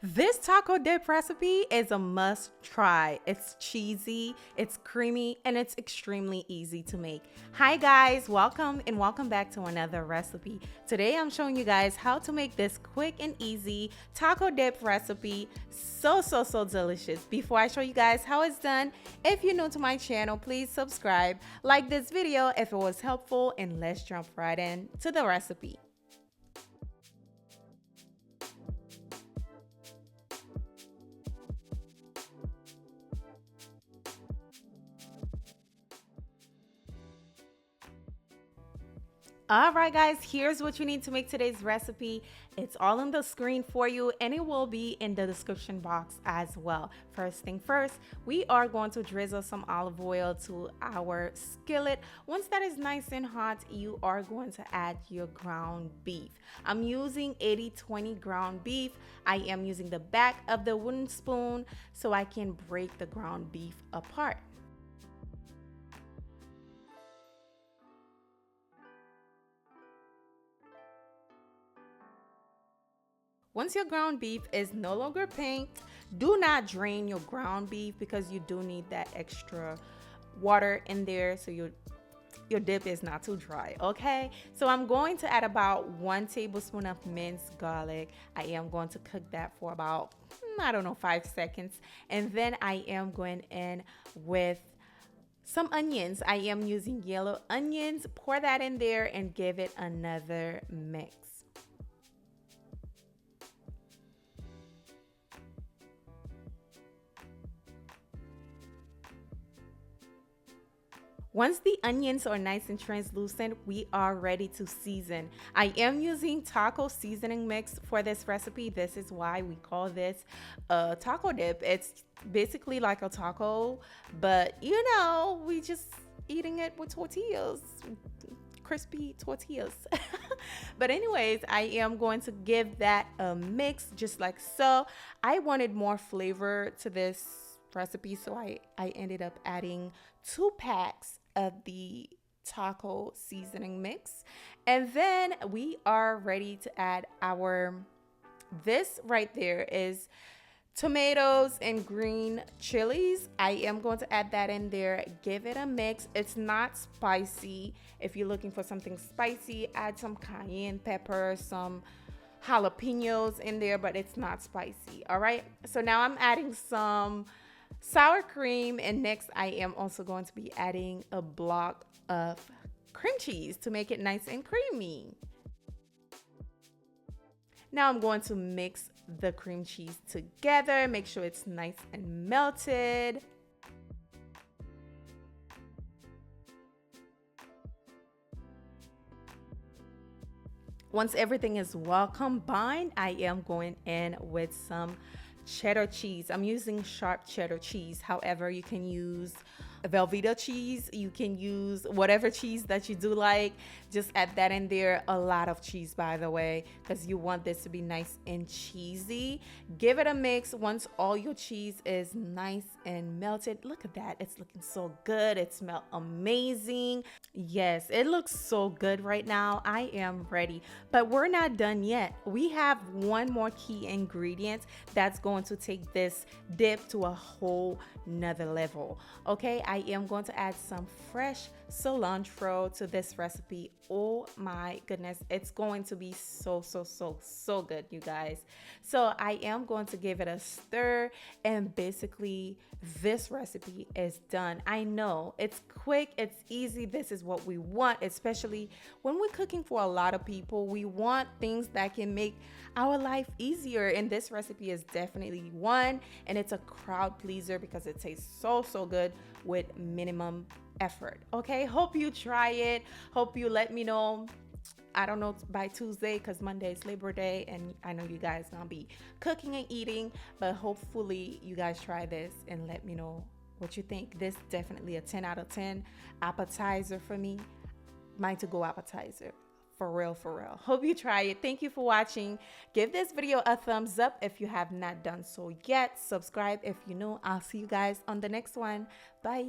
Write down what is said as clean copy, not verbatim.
This taco dip recipe is a must try. It's cheesy, it's creamy, and it's extremely easy to make. Hi guys, welcome and welcome back to another recipe. Today I'm showing you guys how to make this quick and easy taco dip recipe. So delicious. Before I show you guys how it's done, if you're new to my channel, please subscribe, like this video if it was helpful, and let's jump right in to the recipe. All right, guys, here's what you need to make today's recipe. It's all on the screen for you, and it will be in the description box as well. First thing first, we are going to drizzle some olive oil to our skillet. Once that is nice and hot, you are going to add your ground beef. I'm using 80/20 ground beef. I am using the back of the wooden spoon so I can break the ground beef apart. Once your ground beef is no longer pink, do not drain your ground beef because you do need that extra water in there so your dip is not too dry. Okay, so I'm going to add about 1 tablespoon of minced garlic. I am going to cook that for about I don't know, 5 seconds, and then I am going in with some onions. I am using yellow onions. Pour that in there and give it another mix. Once the onions are nice and translucent, we are ready to season. I am using taco seasoning mix for this recipe. This is why we call this a taco dip. It's basically like a taco, but you know, we just eating it with tortillas, crispy tortillas. But anyways, I am going to give that a mix just like so. I wanted more flavor to this recipe, so I ended up adding 2 packs of the taco seasoning mix, and then we are ready to add this right there is tomatoes and green chilies. I am going to add that in there, give it a mix. It's not spicy. If you're looking for something spicy, add some cayenne pepper, some jalapenos in there, but it's not spicy. All right, so now I'm adding some sour cream, and next I am also going to be adding a block of cream cheese to make it nice and creamy. Now I'm going to mix the cream cheese together, make sure it's nice and melted. Once everything is well combined, I am going in with some cheddar cheese. I'm using sharp cheddar cheese. However, you can use Velveeta cheese. You can use whatever cheese that you do like. Just add that in there. A lot of cheese, by the way, because you want this to be nice and cheesy. Give it a mix. Once all your cheese is nice and melted, look at that. It's looking so good. It smells amazing. Yes, it looks so good right now. I am ready, but we're not done yet. We have one more key ingredient that's going to take this dip to a whole nother level. Okay, I am going to add some fresh cilantro to this recipe. Oh my goodness, it's going to be so good, you guys. So I am going to give it a stir, and basically this recipe is done. I know it's quick, it's easy. This is what we want, especially when we're cooking for a lot of people. We want things that can make our life easier, and this recipe is definitely one, and it's a crowd pleaser because it tastes so good with minimum effort. Okay, hope you try it. Hope you let me know, I don't know, by Tuesday, because Monday is Labor Day, and I know you guys gonna be cooking and eating, but hopefully you guys try this and let me know what you think. This definitely a 10 out of 10 appetizer for me. Mine to go appetizer. For real. Hope you try it. Thank you for watching. Give this video a thumbs up if you have not done so yet. Subscribe if you know. I'll see you guys on the next one. Bye.